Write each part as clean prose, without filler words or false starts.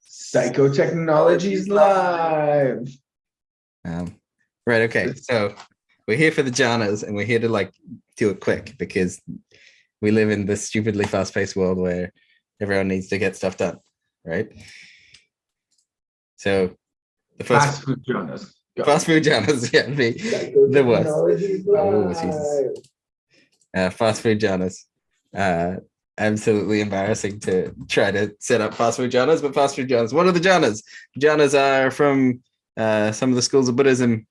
Psychotechnologies live. Right. Okay. So we're here for the Jhanas, and we're here to like do it quick because we live in this stupidly fast-paced world where everyone needs to get stuff done, right? So the first fast food Jhanas. Fast food Jhanas, yeah, the worst. Oh, Jesus. Fast food Jhanas. Absolutely embarrassing to try to set up fast food Jhanas, but fast food Jhanas. What are the Jhanas? Jhanas are from some of the schools of Buddhism.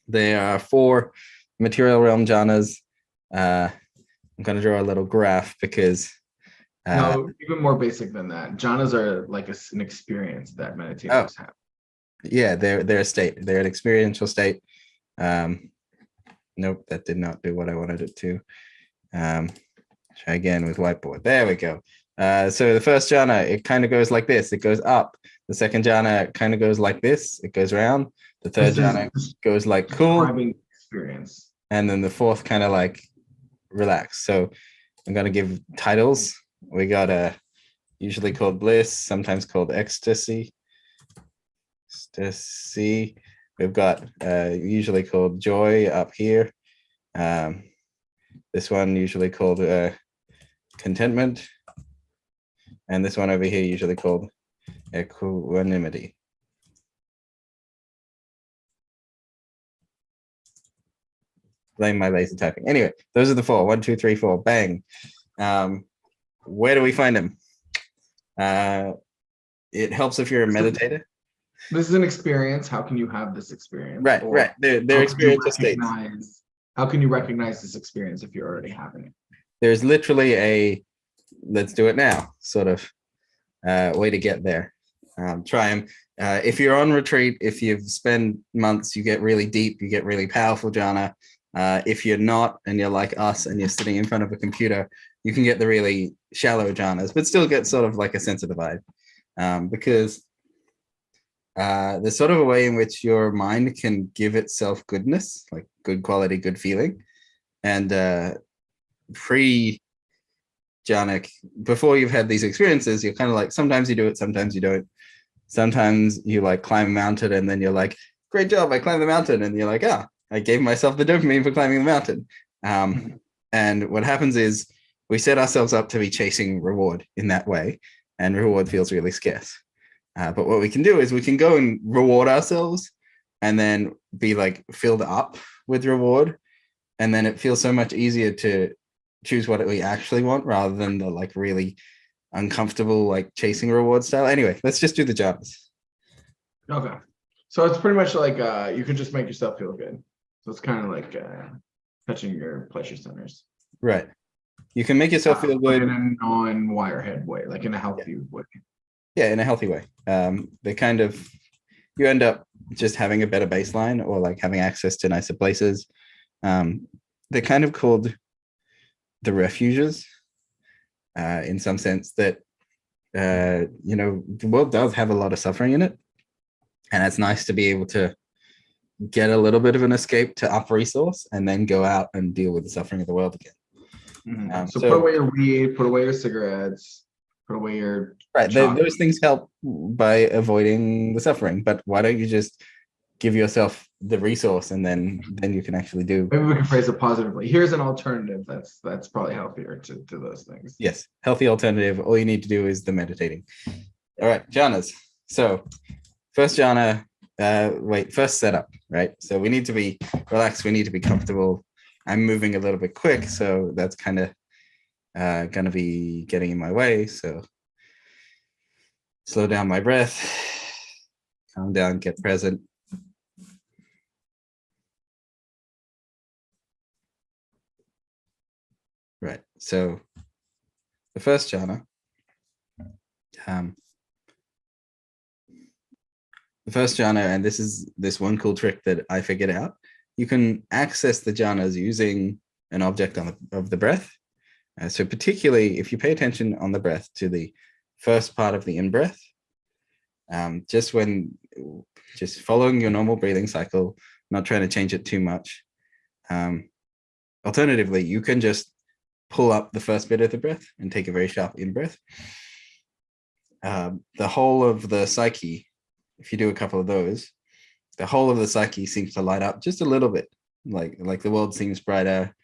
They are 4 material realm Jhanas. I'm going to draw a little graph because no, even more basic than that. Jhanas are like an experience that meditators have. Yeah, they're a state. They're an experiential state. Nope, that did not do what I wanted it to. Try again with whiteboard. There we go. So the first jhana, it kind of goes like this. It goes up. The second jhana kind of goes like this. It goes round. The third jhana goes like cool. Experience. And then the fourth kind of like relax. So I'm going to give titles. We got usually called bliss, sometimes called ecstasy. We've got usually called joy up here. This one usually called contentment, and this one over here usually called equanimity. Blame my lazy typing. Anyway, those are the 4. 1, 2, 3, 4. Bang. Where do we find them? It helps if you're a meditator. This is an experience. How can you have this experience? Right, right. They're experiential states. How can you recognize this experience if you're already having it? There's literally a let's do it now sort of way to get there. Try them. If you're on retreat, if you've spent months, you get really deep, you get really powerful jhana. If you're not, and you're like us, and you're sitting in front of a computer, you can get the really shallow jhanas, but still get sort of like a sense of the vibe. Because there's sort of a way in which your mind can give itself goodness, like good quality, good feeling. And pre-jhanic, before you've had these experiences, you're kind of like, sometimes you do it, sometimes you don't. Sometimes you like climb a mountain and then you're like, great job, I climbed the mountain. And you're like, I gave myself the dopamine for climbing the mountain. And what happens is we set ourselves up to be chasing reward in that way. And reward feels really scarce. But what we can do is we can go and reward ourselves and then be like filled up with reward. And then it feels so much easier to choose what we actually want rather than the like really uncomfortable, like chasing reward style. Anyway, let's just do the jhanas. Okay. So it's pretty much like you can just make yourself feel good. So it's kind of like touching your pleasure centers. Right. You can make yourself feel good in a non-wirehead way, like in a healthy way. Yeah, in a healthy way. They kind of, you end up just having a better baseline or like having access to nicer places. They're kind of called the refuges in some sense that, the world does have a lot of suffering in it. And it's nice to be able to get a little bit of an escape to up resource and then go out and deal with the suffering of the world again. So put away your weed, put away your cigarettes, put away your those things help by avoiding the suffering, but why don't you just give yourself the resource and then you can actually do. Maybe we can phrase it positively. Here's an alternative that's probably healthier to those things. Yes, healthy alternative. All you need to do is the meditating. All right, jhanas. So first jhana, first setup, right? So we need to be relaxed, we need to be comfortable. I'm moving a little bit quick, so that's kind of going to be getting in my way. So slow down my breath, calm down, get present. Right. So the first jhana, and this is this one cool trick that I figured out. You can access the jhanas using an object of the breath. So particularly if you pay attention on the breath to the first part of the in-breath, just following your normal breathing cycle, not trying to change it too much. Alternatively, you can just pull up the first bit of the breath and take a very sharp in-breath. the whole of the psyche, if you do a couple of those, the whole of the psyche seems to light up just a little bit. Like the world seems brighter,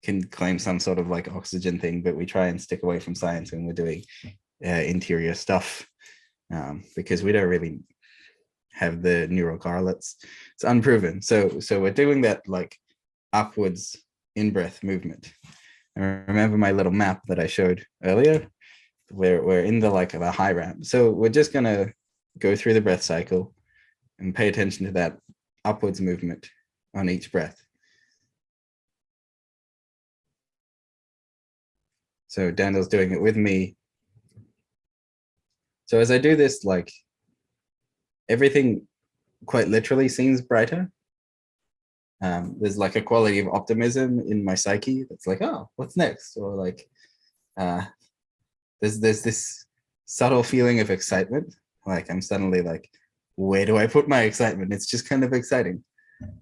can claim some sort of like oxygen thing, but we try and stick away from science when we're doing interior stuff, because we don't really have the neural correlates. It's unproven. So we're doing that like upwards in-breath movement. And remember my little map that I showed earlier, where we're in the like the high ramp. So we're just gonna go through the breath cycle and pay attention to that upwards movement on each breath. So Daniel's doing it with me. So as I do this, like everything quite literally seems brighter. There's like a quality of optimism in my psyche that's like, oh, what's next? Or like, there's this subtle feeling of excitement. Like I'm suddenly like, where do I put my excitement? It's just kind of exciting.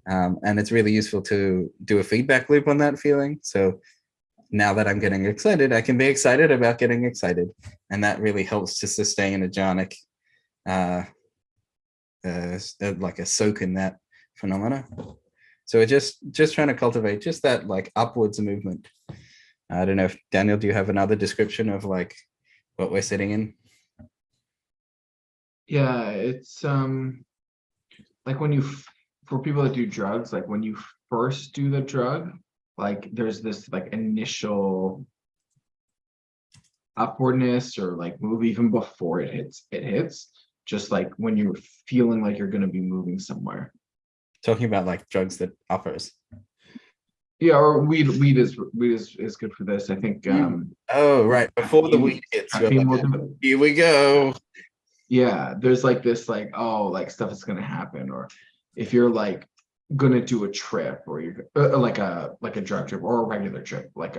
And it's really useful to do a feedback loop on that feeling. So now that I'm getting excited, I can be excited about getting excited. And that really helps to sustain a jhanic, like a soak in that phenomena. So we're just trying to cultivate just that like upwards movement. I don't know if Daniel, do you have another description of like what we're sitting in? Yeah, it's like when for people that do drugs, like when you first do the drug, like there's this like initial upwardness or like move even before it hits, just like when you're feeling like you're going to be moving somewhere. Talking about like drugs that uppers. Yeah, or weed is good for this. I think oh right, before the weed hits, you're like, here we go. Yeah, there's like this like, oh, like stuff is gonna happen, or if you're like gonna do a trip, or you're like a drug trip or a regular trip, like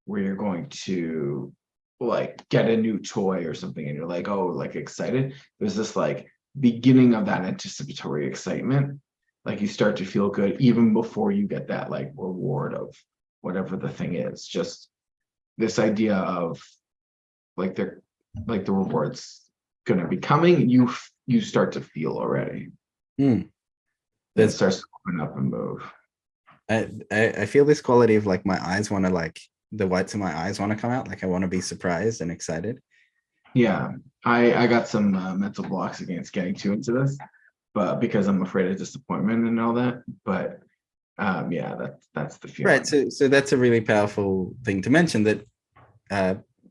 where you're going to like get a new toy or something, and you're like, oh, like excited. There's this like beginning of that anticipatory excitement, like you start to feel good even before you get that like reward of whatever the thing is. Just this idea of like the rewards gonna be coming, you start to feel already. It starts to open up and move. I feel this quality of like my eyes want to like the whites of my eyes want to come out, like I want to be surprised and excited. Yeah, I got some mental blocks against getting too into this, but because I'm afraid of disappointment and all that. But yeah, that's the feeling. Right. So that's a really powerful thing to mention, that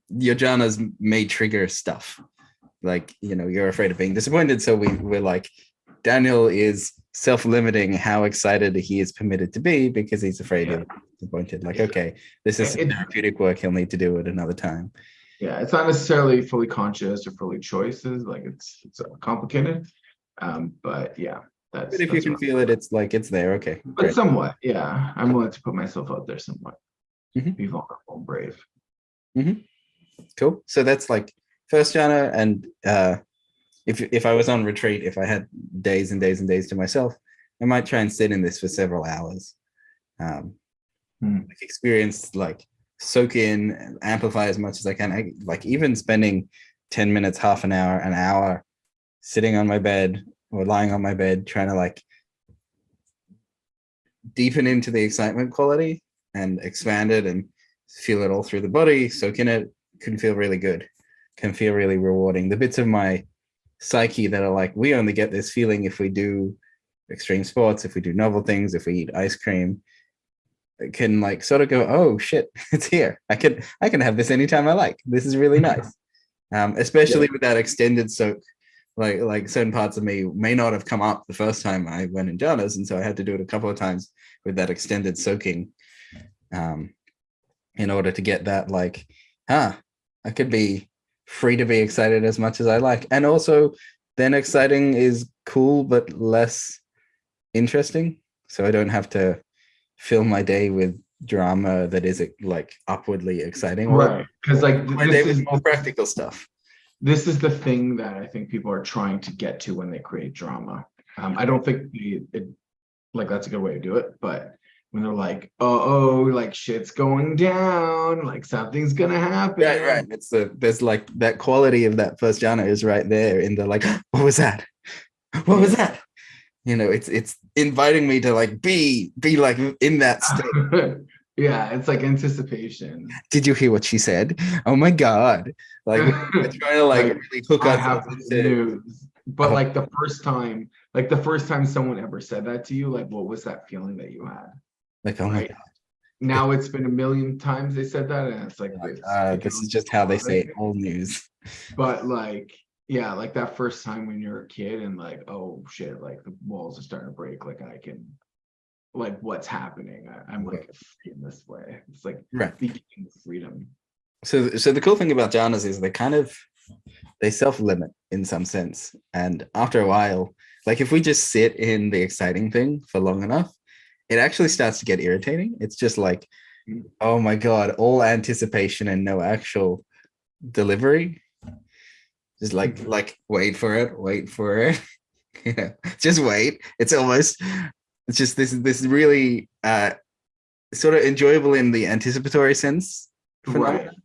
your jhanas may trigger stuff. Like, you know, you're afraid of being disappointed. So we're like, Daniel is self-limiting how excited he is permitted to be because he's afraid of being disappointed. Like, okay, this is therapeutic work he'll need to do at another time. Yeah, it's not necessarily fully conscious or fully choices. Like it's complicated. But yeah, but if you can feel it, it's like it's there. Okay. But great. Somewhat, yeah. I'm willing to put myself out there somewhat. Be vulnerable and brave. Cool. So that's like first jhana, and if I was on retreat, if I had days and days and days to myself, I might try and sit in this for several hours. Experience, like soak in, amplify as much as I can. Like even spending 10 minutes, half an hour sitting on my bed or lying on my bed, trying to like deepen into the excitement quality and expand it and feel it all through the body, soak in it, can feel really good, can feel really rewarding. The bits of my psyche that are like, we only get this feeling if we do extreme sports, if we do novel things, if we eat ice cream, it can like sort of go, oh shit, it's here. I can have this anytime I like. This is really nice. Especially with that extended soak. Like certain parts of me may not have come up the first time I went in jhanas, and so I had to do it a couple of times with that extended soaking, in order to get that like, I could be free to be excited as much as I like. And also then exciting is cool but less interesting, so I don't have to fill my day with drama that is like upwardly exciting, right? Because like my day is more practical stuff. This is the thing that I think people are trying to get to when they create drama. I don't think like that's a good way to do it, but when they're like, oh, like shit's going down, like something's gonna happen. Right. There's like that quality of that first jhana is right there in the like, what was that? What was that? You know, it's inviting me to like be like in that state. Yeah, it's like anticipation. Did you hear what she said? Oh my God. Like we're trying to like Like, really hook I have ourselves this into news. But oh, like the first time someone ever said that to you, like what was that feeling that you had? like, oh my Right. Now it's been a million times they said that, and it's like this, it can this is only just be how they say it positive. all news. But like, yeah, like that first time when you're a kid and like, oh shit, like the walls are starting to break, like I can, like what's happening? I'm like free in this way. It's like Right. beginning of freedom. So the cool thing about jhanas is they self-limit in some sense. And after a while, like if we just sit in the exciting thing for long enough, it actually starts to get irritating. It's just like, oh my God, all anticipation and no actual delivery. Just like wait for it, wait for it. Yeah, just wait. It's just this really sort of enjoyable in the anticipatory sense Right. phenomenon.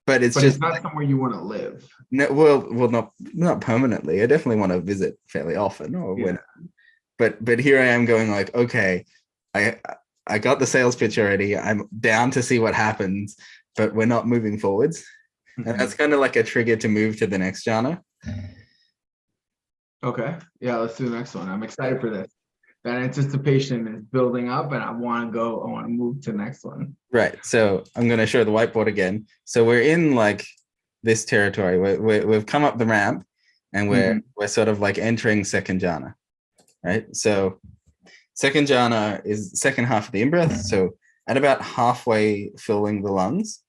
But it's But it's just not somewhere you want to live. no, well, not permanently. I definitely want to visit fairly often, or Yeah. when. But here I am going like, okay, I I got the sales pitch already. I'm down to see what happens, but we're not moving forwards, and that's kind of like a trigger to move to the next jhana. Okay. Yeah, let's do the next one. I'm excited for this. That anticipation is building up and I want to go, I want to move to the next one. Right. So I'm going to show the whiteboard again. So we're in like this territory. We've come up the ramp, and we're sort of like entering second jhana, right? So second jhana is the second half of the in-breath. So at about halfway filling the lungs,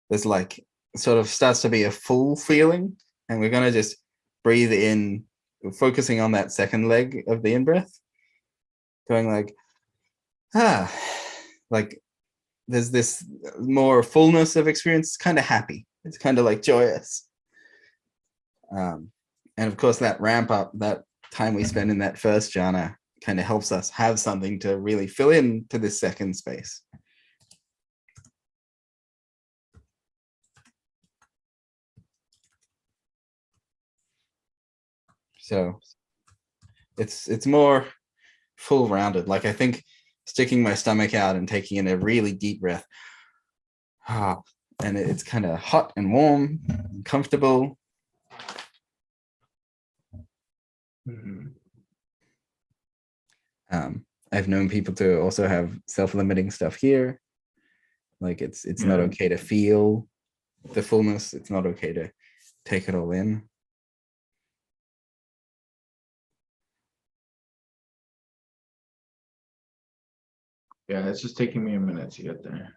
there's like sort of starts to be a full feeling, and we're going to just breathe in, focusing on that second leg of the in-breath, going like, like there's this more fullness of experience. It's kind of happy. It's kind of like joyous. And of course, that ramp up, that time we spend in that first jhana kind of helps us have something to really fill in to this second space. So it's more full rounded. Like I think sticking my stomach out and taking in a really deep breath, and it's kind of hot and warm and comfortable. I've known people to also have self-limiting stuff here. Like it's not okay to feel the fullness. It's not okay to take it all in. Yeah, it's just taking me a minute to get there.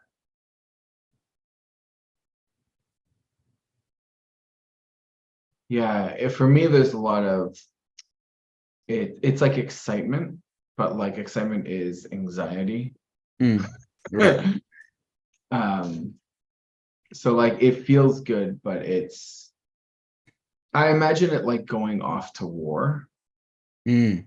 Yeah, for me, there's a lot of it's like excitement, but like excitement is anxiety. Right. So like it feels good, but I imagine it like going off to war. Like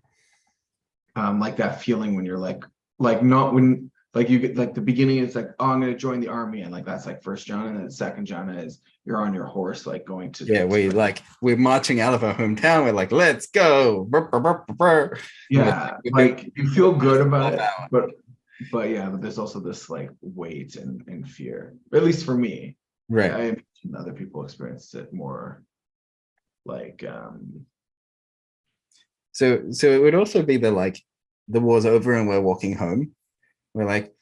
that feeling when you're like not when like you get like the beginning is like, oh, I'm gonna join the army, and like that's like first jhana, and then the second jhana is you're on your horse like going to we're marching out of our hometown. We're like, let's go. Yeah, like you feel good about it, but yeah, but there's also this like weight and fear, at least for me. Right. I imagine other people experience it more like so it would also be the war's over and we're walking home. We're like,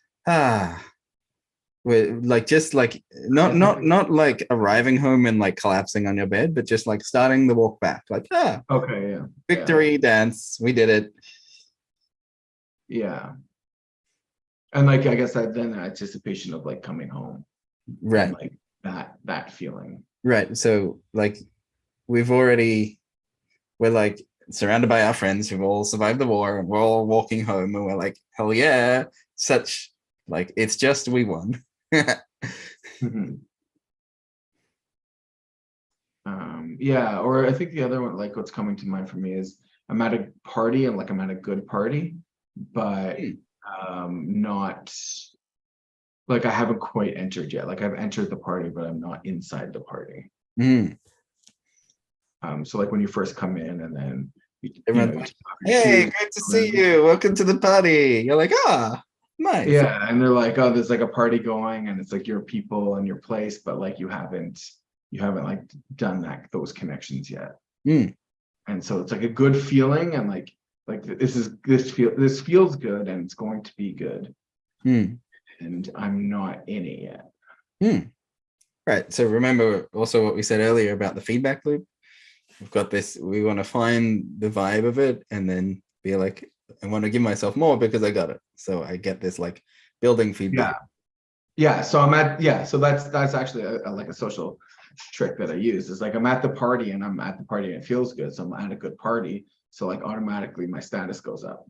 we're like just like not like arriving home and like collapsing on your bed, but just like starting the walk back, like okay, yeah, victory dance, we did it. Yeah. And like I guess that then the anticipation of like coming home, Right, and like that feeling. right. So like we're like surrounded by our friends who've all survived the war, and we're all walking home, and we're like, hell yeah, such like it's just we won. Yeah, or I think the other one, like what's coming to mind for me is I'm at a party and like I'm at a good party, but Not like I haven't quite entered yet. Like I've entered the party, but I'm not inside the party. So like when you first come in and then Everyone's like, hey, great to see you. Welcome to the party. You're like, nice. Yeah, and they're like, oh, there's like a party going, and it's like your people and your place, but like you haven't like done those connections yet. And so it's like a good feeling, and like this feels good, and it's going to be good. And I'm not in it yet. Right. So remember also what we said earlier about the feedback loop. We've got this, we want to find the vibe of it and then be like, I want to give myself more because I got it. So I get this like building feedback. Yeah. So so that's actually like a social trick that I use. Is like I'm at the party and it feels good. So I'm at a good party. So like automatically my status goes up.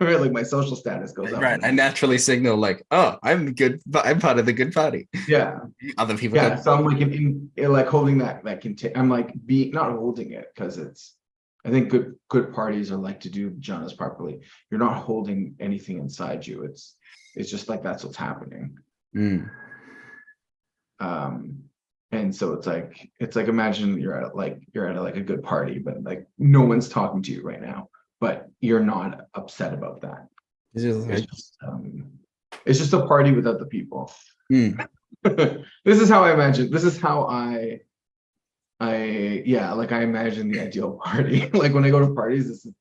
Right, like my social status goes up. Right. I naturally signal like, oh, I'm good, but I'm part of the good party. Yeah. Other people. Yeah. So I'm like in like holding that I'm like not holding it because I think good parties are like to do jhanas properly. You're not holding anything inside you. It's just like that's what's happening. And so it's like imagine you're at a good party, but like no one's talking to you right now. But you're not upset about that. It's just a party without the people. This is how I imagine. This is how I imagine the ideal party. Like when I go to parties, this is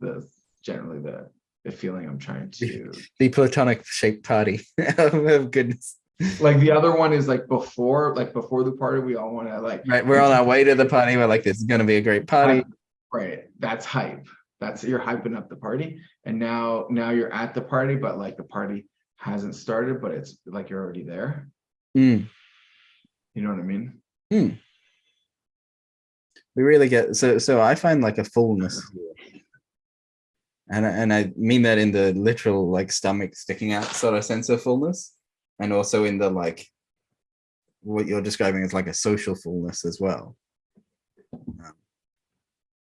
generally the feeling I'm trying to. The platonic shaped party. Oh goodness. Like the other one is like before the party, we all want to like. Right, we're on our way to the party. We're like, this is going to be a great party. Right, that's hype. That's you're hyping up the party, and now you're at the party, but like the party hasn't started, but it's like you're already there. You know what I mean? We really get so I find like a fullness, and I mean that in the literal like stomach sticking out sort of sense of fullness, and also in the like what you're describing as like a social fullness as well.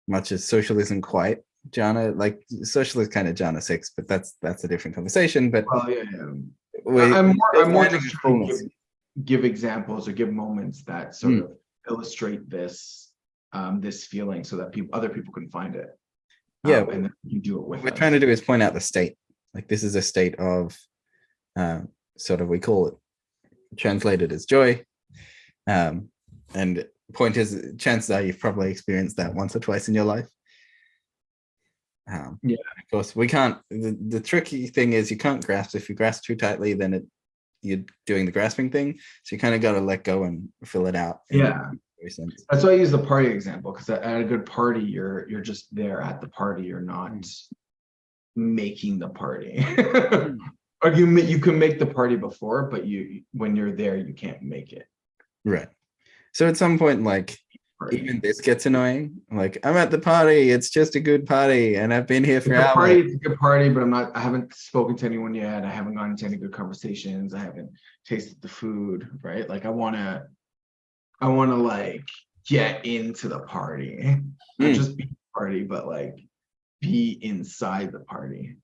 Much as social isn't quite Jhana, like social is kind of Jhana 6, but that's a different conversation. But I'm more just trying to give examples or give moments that sort of illustrate this this feeling so that other people can find it. And then you do it with. What we're trying to do is point out the state. Like this is a state of sort of, we call it translated as joy, and point is, chances are you've probably experienced that once or twice in your life. Of course we can't, the tricky thing is you can't grasp. If you grasp too tightly, then you're doing the grasping thing, so you kind of got to let go and fill it out. That's why I use the party example, because at a good party you're just there at the party, you're not making the party. Or you can make the party before, but when you're there you can't make it. Right. So at some point, like even this gets annoying. Like, I'm at the party, it's just a good party, and I've been here for hours. It's a good party, but I haven't spoken to anyone yet. I haven't gone into any good conversations. I haven't tasted the food, right? Like I wanna like get into the party. Not just be the party, but like be inside the party.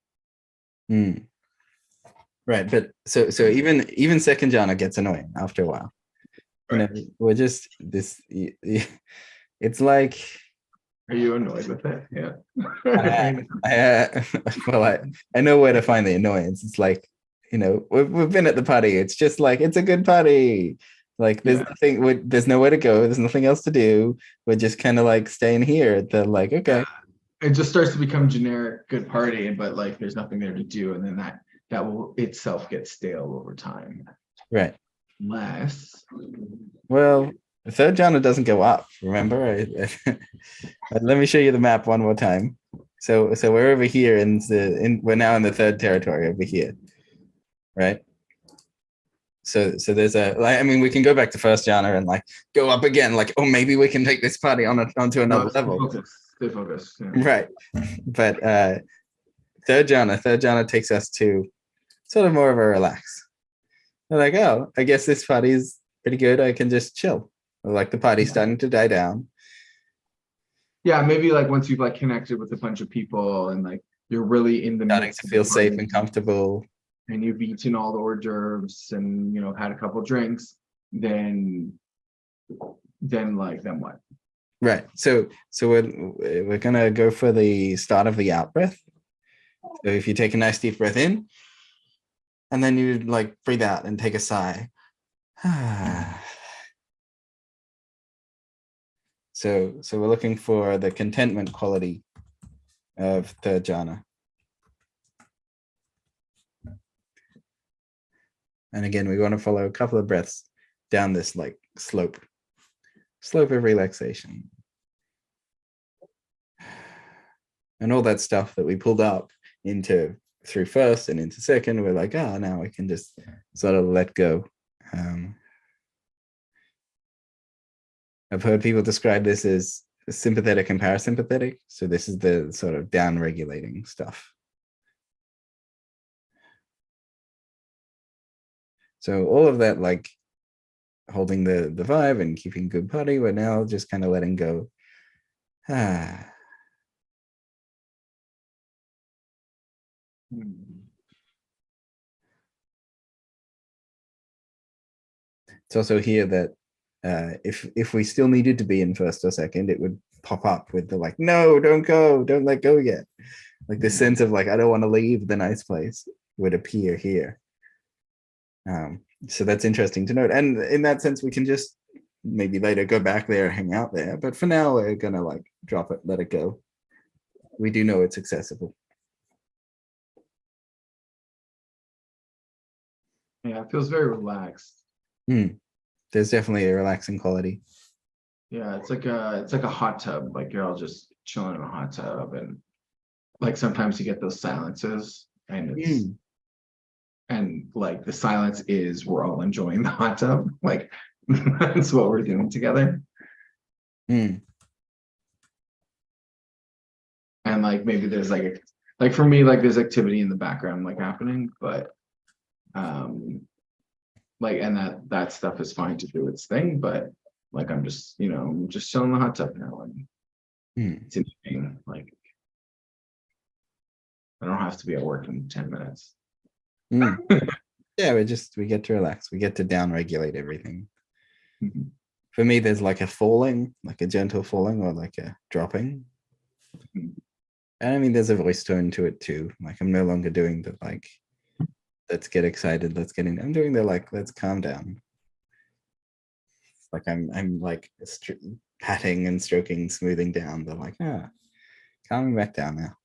Right. But so even second jhana gets annoying after a while. Right. You know, we're just this. It's like. Are you annoyed with it? Yeah. I know where to find the annoyance. It's like, you know, we've been at the party. It's just like, it's a good party. Like there's nothing. There's nowhere to go. There's nothing else to do. We're just kind of like staying here. They're like, okay. It just starts to become generic good party, but like there's nothing there to do, and then that will itself get stale over time. Right. Well, the third jhana doesn't go up, remember? Let me show you the map one more time. So we're over here we're now in the third territory over here, right? So there's we can go back to first jhana and like go up again, like, oh, maybe we can take this party onto another level. Stay focused. Yeah. Right. But third jhana takes us to sort of more of a relax. They're like, oh, I guess this party is pretty good. I can just chill. Like the party's starting to die down. Yeah, maybe like once you've like connected with a bunch of people and like you're really in the Starting midst to of the feel safe party, and comfortable. and you've eaten all the hors d'oeuvres and had a couple drinks, then like then what? Right. So we're gonna go for the start of the out breath. So if you take a nice deep breath in, and then you like breathe out and take a sigh. So we're looking for the contentment quality of the jhana. And again, we want to follow a couple of breaths down this like slope of relaxation. And all that stuff that we pulled up into through first and into second, we're like, now we can just sort of let go. I've heard people describe this as sympathetic and parasympathetic. So this is the sort of down regulating stuff. So all of that, like holding the vibe and keeping good party, we're now just kind of letting go. It's also here that if we still needed to be in first or second, it would pop up with the like, no, don't go, don't let go yet. Like this sense of like, I don't want to leave the nice place would appear here. So that's interesting to note. And in that sense, we can just maybe later go back there, hang out there. But for now, we're gonna like drop it, let it go. We do know it's accessible. Yeah, it feels very relaxed. There's definitely a relaxing quality. Yeah, it's like a hot tub. Like you're all just chilling in a hot tub, and like sometimes you get those silences, and it's and like the silence is we're all enjoying the hot tub. Like that's what we're doing together. And like maybe there's like for me, like there's activity in the background like happening, but like and that stuff is fine to do its thing, but like I'm just just chilling in the hot tub now, and it's interesting. Like I don't have to be at work in 10 minutes. Yeah, we get to relax. We get to down regulate everything. For me, there's like a falling, like a gentle falling or like a dropping. And I mean, there's a voice tone to it too. Like I'm no longer doing the like, let's get excited, let's get in. I'm doing the like, let's calm down. Like I'm like patting and stroking, smoothing down. They're like, calming back down now.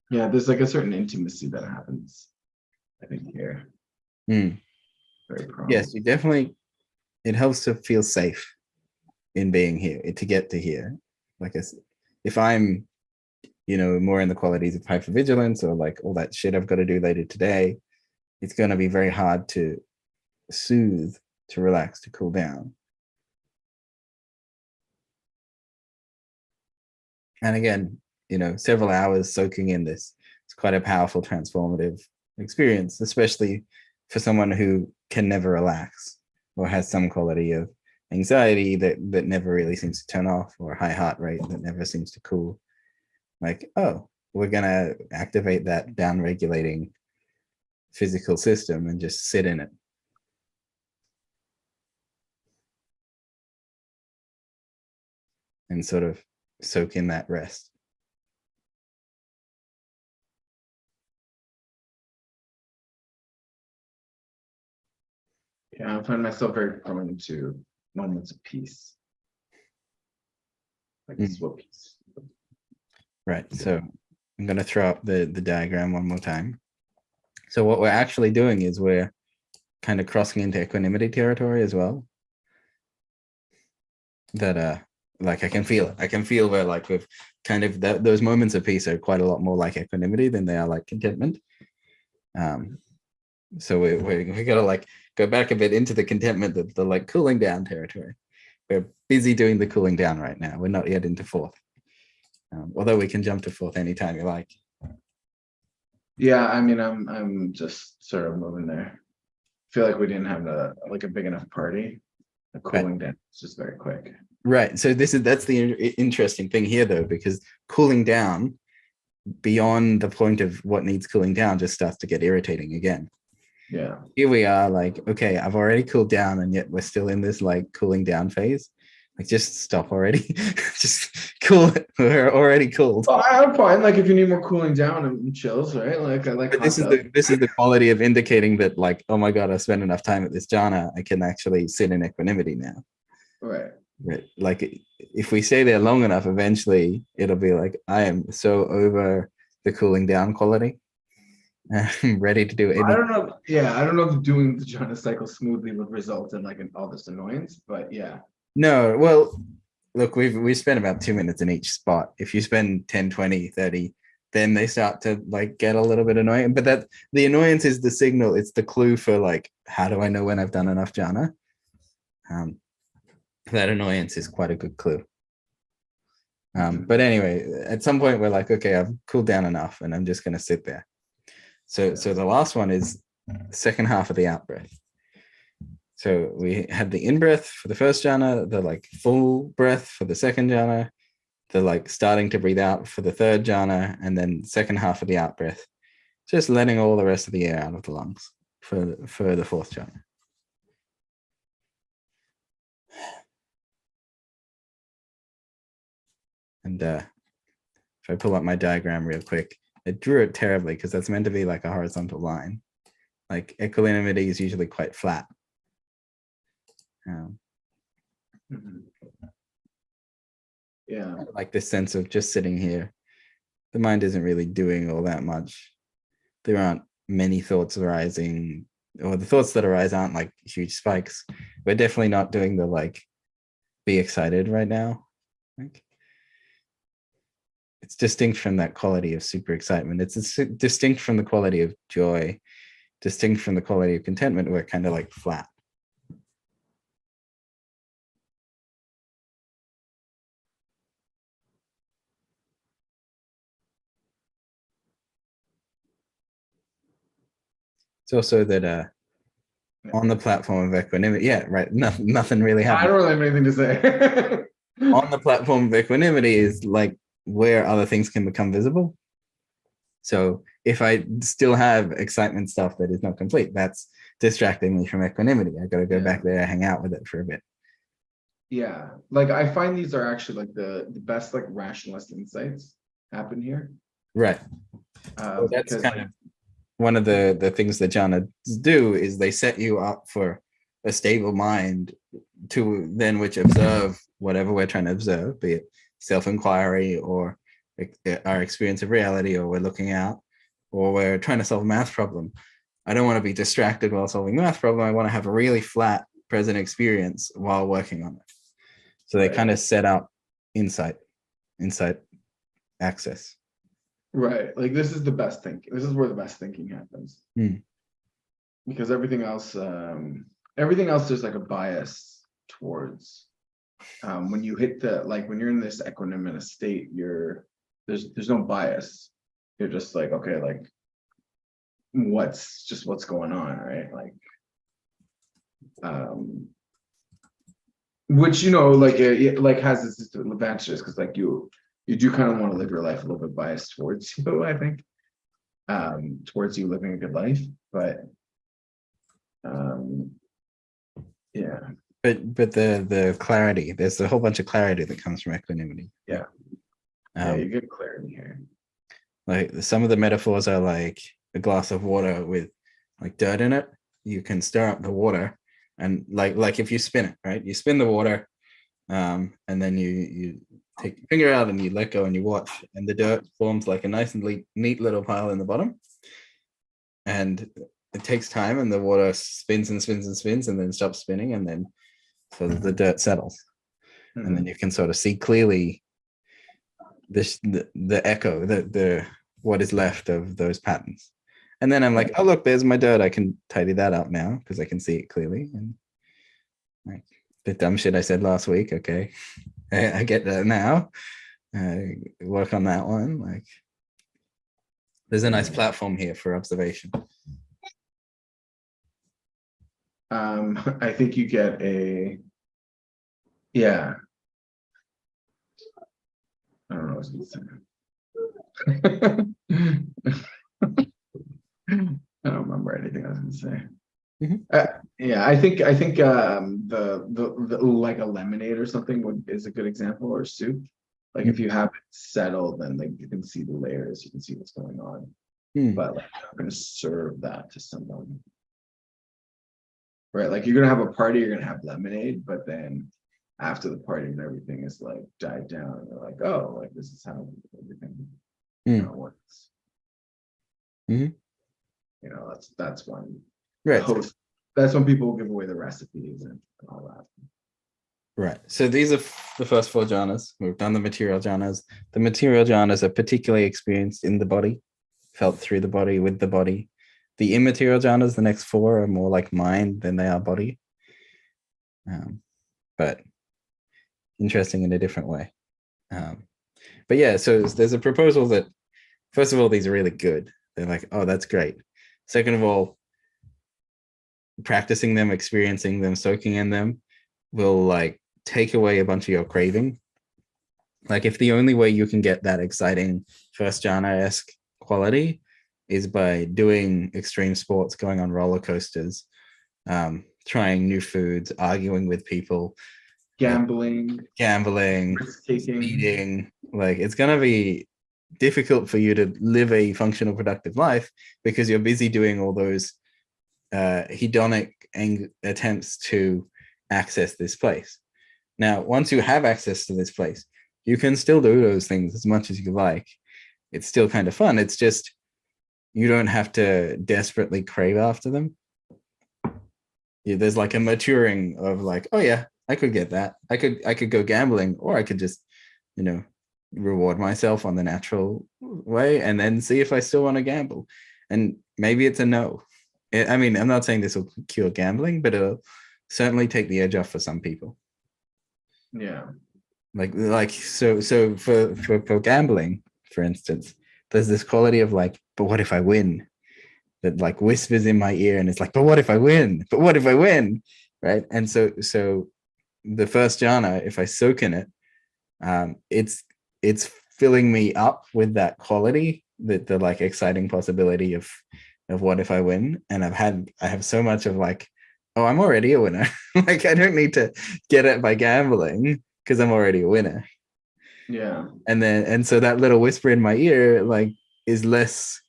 Yeah, there's like a certain intimacy that happens, I think, here. Very prone. Yes, you definitely, it helps to feel safe in being here, to get to here. Like if I'm, more in the qualities of hypervigilance or like all that shit I've got to do later today, it's going to be very hard to soothe, to relax, to cool down. And again, several hours soaking in this, it's quite a powerful transformative experience, especially for someone who can never relax or has some quality of anxiety that never really seems to turn off, or high heart rate that never seems to cool. Like, we're going to activate that down regulating physical system and just sit in it. And sort of soak in that rest. Yeah, I find myself very prone to moments of peace. Like this is what peace. Right. So I'm going to throw up the diagram one more time. So what we're actually doing is we're kind of crossing into equanimity territory as well. That like I can feel where like with kind of those moments of peace are quite a lot more like equanimity than they are like contentment. So we gotta like go back a bit into the contentment, the like cooling down territory. We're busy doing the cooling down right now. We're not yet into fourth. Although we can jump to fourth anytime you like. Yeah, I mean, I'm just sort of moving there. I feel like we didn't have a big enough party, The cooling down is just very quick. Right. So that's the interesting thing here, though, because cooling down beyond the point of what needs cooling down just starts to get irritating again. Yeah. Here we are, like, okay, I've already cooled down, and yet we're still in this like cooling down phase. Like, just stop already. Just cool it. We're already cooled. Well, I'm fine. Like if you need more cooling down and chills, right? Like I like But hot tub. this is the quality of indicating that, like, oh my god, I spent enough time at this jhana, I can actually sit in equanimity now. Right. Right. Like, if we stay there long enough, eventually it'll be like, I am so over the cooling down quality. I'm ready to do I anything. don't know. Yeah, I don't know if doing the Jhana cycle smoothly would result in like all this annoyance, but yeah. No, well, look, we spent about 2 minutes in each spot. If you spend 10, 20, 30, then they start to like get a little bit annoying. But that the annoyance is the signal, it's the clue for like, how do I know when I've done enough jhana? That annoyance is quite a good clue. But anyway, at some point we're like, okay, I've cooled down enough and I'm just going to sit there. So the last one is the second half of the out breath. So we had the in breath for the first jhana, the like full breath for the second jhana, the like starting to breathe out for the third jhana, and then second half of the out breath, just letting all the rest of the air out of the lungs for the fourth jhana. And if I pull up my diagram real quick, I drew it terribly because that's meant to be like a horizontal line. Like equanimity is usually quite flat. Yeah. Like this sense of just sitting here. The mind isn't really doing all that much. There aren't many thoughts arising, or the thoughts that arise aren't like huge spikes. We're definitely not doing the like, be excited right now. Like, it's distinct from that quality of super excitement. It's distinct from the quality of joy, distinct from the quality of contentment. We're kind of like flat. It's also that on the platform of equanimity, yeah, right. Nothing really I happens. don't really have anything to say. On the platform of equanimity is like where other things can become visible. So if I still have excitement stuff that is not complete, that's distracting me from equanimity. I got to go back there, hang out with it for a bit. Yeah, like I find these are actually like the best like rationalist insights happen here. Right. Well, that's Because kind of one of the things that jhanas do, is they set you up for a stable mind to then which observe whatever we're trying to observe, be it self-inquiry or our experience of reality, or we're looking out, or we're trying to solve a math problem. I don't want to be distracted while solving the math problem. I want to have a really flat present experience while working on it. So they kind of set up insight access. Right, like this is the best thinking. This is where the best thinking happens. Because everything else there's like a bias towards when you hit the like when you're in this equanimous state, there's no bias. You're just like, okay, like what's going on, right? Like which like has its advantages, because like you do kind of want to live your life a little bit biased towards you, I think, towards you living a good life, but yeah. But the clarity, there's a whole bunch of clarity that comes from equanimity. Yeah, you get clarity here. Like some of the metaphors are like a glass of water with like dirt in it. You can stir up the water, and like if you spin it, right? You spin the water, and then you take your finger out and you let go and you watch, and the dirt forms like a nice and neat little pile in the bottom. And it takes time, and the water spins and spins and spins, and then stops spinning, and then so the dirt settles, and then you can sort of see clearly the echo, the what is left of those patterns. And then I'm like, oh look, there's my dirt. I can tidy that up now because I can see it clearly. And like the dumb shit I said last week, okay, I get that now. Work on that one. Like, there's a nice platform here for observation. I think you get a Yeah. I don't know what I was gonna say. I don't remember anything I was gonna say. Mhm. Yeah, I think the like a lemonade or something is a good example, or soup. Like if you have it settled, then like you can see the layers, you can see what's going on. Mm. But like you're not gonna serve that to someone. Right. Like you're gonna have a party, you're gonna have lemonade, but then after the party and everything is like died down, and they're like, oh, like this is how everything Mm. works. Mhm. That's when the Right. host that's when people give away the recipes and all that. Right. So these are the first four jhanas. We've done the material jhanas. The material jhanas are particularly experienced in the body, felt through the body, with the body. The immaterial jhanas, the next four, are more like mind than they are body. But interesting in a different way. But yeah, so there's a proposal that, first of all, these are really good. They're like, oh, that's great. Second of all, practicing them, experiencing them, soaking in them will like take away a bunch of your craving. Like if the only way you can get that exciting first jhana-esque quality is by doing extreme sports, going on roller coasters, trying new foods, arguing with people, Gambling, gambling, risk taking. speeding, like it's going to be difficult for you to live a functional, productive life because you're busy doing all those hedonic attempts to access this place. Now, once you have access to this place, you can still do those things as much as you like. It's still kind of fun. It's just you don't have to desperately crave after them. Yeah, there's like a maturing of like, oh yeah, I could get that. I could go gambling, or I could just, reward myself on the natural way and then see if I still want to gamble. And maybe it's a no. I mean, I'm not saying this will cure gambling, but it'll certainly take the edge off for some people. Yeah. So for gambling, for instance, there's this quality of like, but what if I win? That like whispers in my ear, and it's like, but what if I win? But what if I win? Right. And so the first jhana, if I soak in it, it's filling me up with that quality, that the like exciting possibility of what if I win. And I have so much of like, oh, I'm already a winner. Like I don't need to get it by gambling because I'm already a winner. Yeah. And so that little whisper in my ear like is less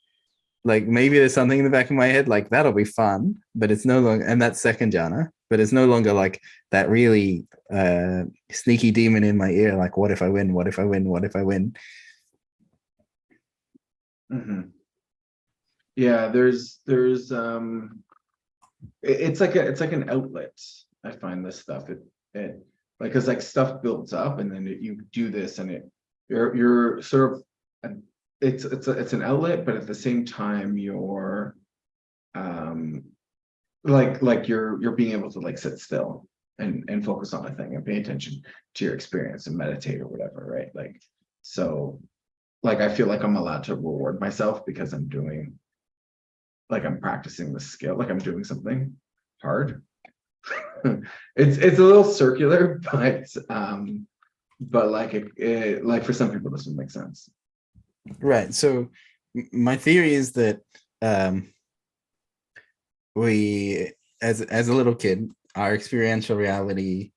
like, maybe there's something in the back of my head like that'll be fun, but it's no longer, and that's second jhana, but it's no longer like that really sneaky demon in my ear like, what if I win, what if I win, what if I win. Mm-hmm. Yeah, there's it's like an outlet. I find this stuff, it like, because like stuff builds up and then you do this and you're sort of it's an outlet, but at the same time you're like you're being able to like sit still and focus on a thing and pay attention to your experience and meditate or whatever, right? Like, so like I feel like I'm allowed to reward myself because I'm practicing the skill, like I'm doing something hard. It's a little circular, but like it like for some people this would make sense. Right. So my theory is that we as a little kid, our experiential reality,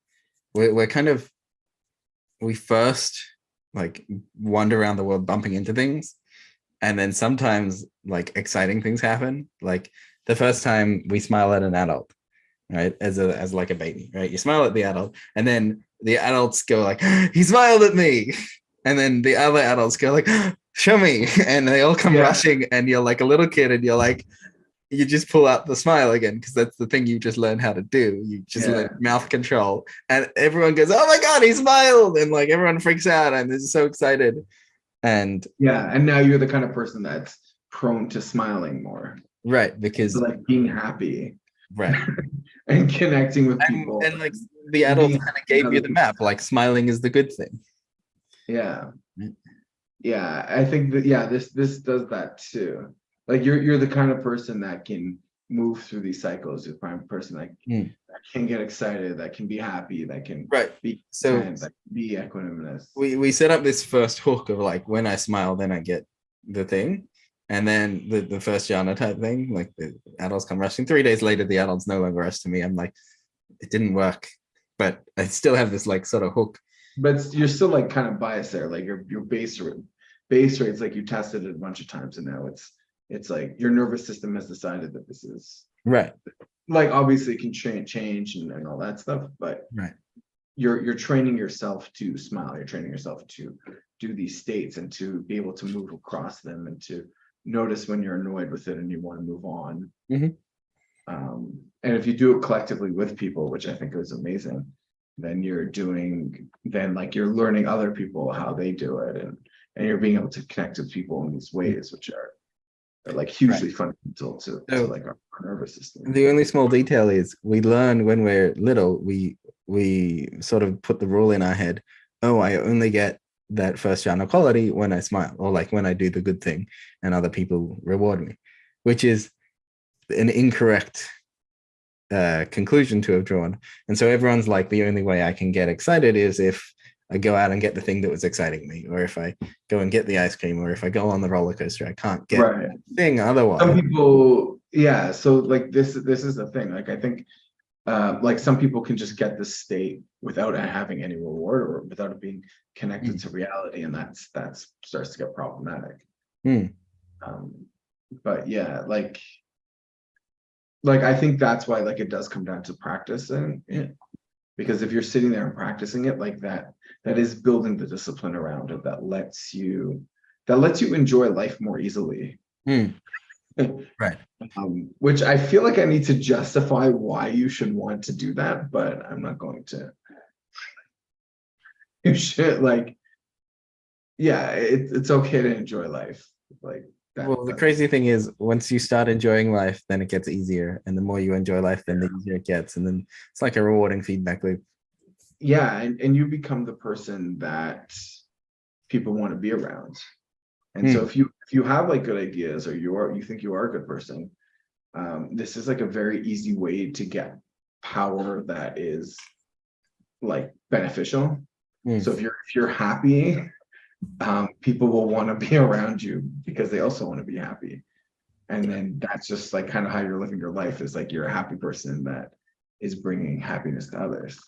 we're kind of, we first like wander around the world bumping into things, and then sometimes like exciting things happen. Like the first time we smile at an adult, right, as like a baby, right, you smile at the adult and then the adults go like, he smiled at me, and then the other adults go like, show me, and they all come rushing, and you're like a little kid and you're like, you just pull out the smile again because that's the thing you just learned how to do. You just learn mouth control, and everyone goes, oh my god, he smiled, and like everyone freaks out and is so excited. And and now you're the kind of person that's prone to smiling more, right, because like being happy, right, and connecting with people, and like the adults kind of gave you the map, like smiling is the good thing. I think that this does that too. Like you're the kind of person that can move through these cycles. You're the kind of person that can get excited, that can be happy, that can be content, that can be equanimous. We set up this first hook of like, when I smile, then I get the thing. And then the first jhana type thing, like the adults come rushing. 3 days later, the adults no longer rush to me. I'm like, it didn't work, but I still have this like sort of hook. But you're still like kind of biased there. Like your base rates, like you tested it a bunch of times, and now it's like your nervous system has decided that this is right. Like obviously it can change and all that stuff, but you're training yourself to smile. You're training yourself to do these states and to be able to move across them and to notice when you're annoyed with it and you want to move on. And if you do it collectively with people, which I think is amazing, then you're learning other people how they do it, and you're being able to connect with people in these ways, which are like hugely fundamental to like our nervous system. The only small detail is we learn when we're little, we sort of put the rule in our head, oh, I only get that first jhana quality when I smile, or like when I do the good thing and other people reward me, which is an incorrect conclusion to have drawn. And so everyone's like, the only way I can get excited is if I go out and get the thing that was exciting me, or if I go and get the ice cream, or if I go on the roller coaster. I can't get the thing otherwise. Some people, so like this is the thing. Like I think like some people can just get this state without having any reward or without it being connected to reality, and that starts to get problematic. But yeah, like I think that's why like it does come down to practicing it, because if you're sitting there and practicing it like that is building the discipline around it that lets you enjoy life more easily. Right. Which I feel like I need to justify why you should want to do that, but I'm not going to. You should it's okay to enjoy life. Like that. Well, the crazy thing is, once you start enjoying life, then it gets easier, and the more you enjoy life, then the easier it gets, and then it's like a rewarding feedback loop. Yeah, and you become the person that people want to be around. And so if you have like good ideas, or you think you are a good person, this is like a very easy way to get power that is like beneficial. So if you're happy, people will want to be around you because they also want to be happy. And then that's just like kind of how you're living your life, is like you're a happy person that is bringing happiness to others.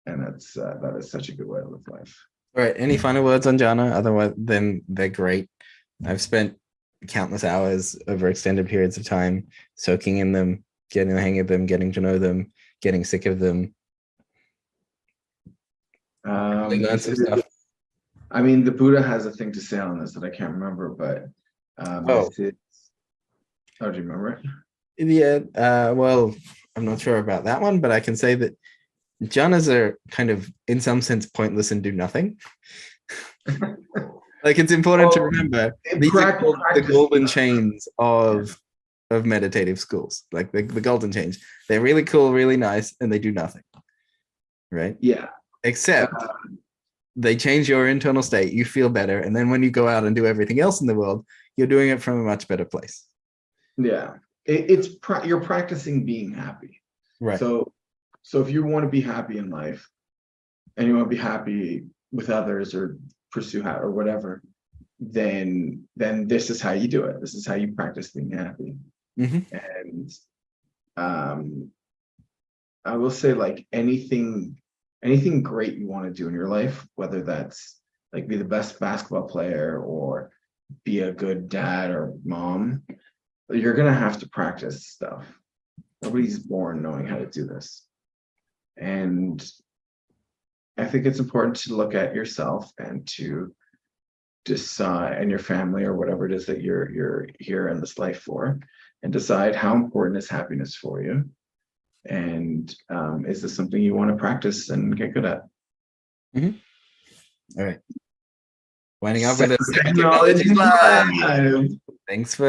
And that is such a good way to live life. All right. Any final words on jhana? Otherwise, then they're great. I've spent countless hours over extended periods of time soaking in them, getting the hang of them, getting to know them, getting sick of them. Learn some stuff. I mean, the Buddha has a thing to say on this that I can't remember, but do you remember it? Yeah. Well, I'm not sure about that one, but I can say that jhanas are kind of, in some sense, pointless and do nothing. Like, it's important to remember these are called the golden chains of meditative schools, like the golden chains. They're really cool, really nice, and they do nothing. Right? Yeah. Except they change your internal state. You feel better, and then when you go out and do everything else in the world, you're doing it from a much better place. Yeah, you're practicing being happy. Right. So if you want to be happy in life, and you want to be happy with others, or pursue or whatever, then this is how you do it. This is how you practice being happy. And I will say, like, anything great you want to do in your life, whether that's like be the best basketball player or be a good dad or mom, you're gonna have to practice stuff. Nobody's born knowing how to do this. And I think it's important to look at yourself and to decide, and your family or whatever it is that you're here in this life for, and decide how important is happiness for you. And is this something you want to practice and get good at? All right. Winding up with a Psychotechnologies Live. Thanks for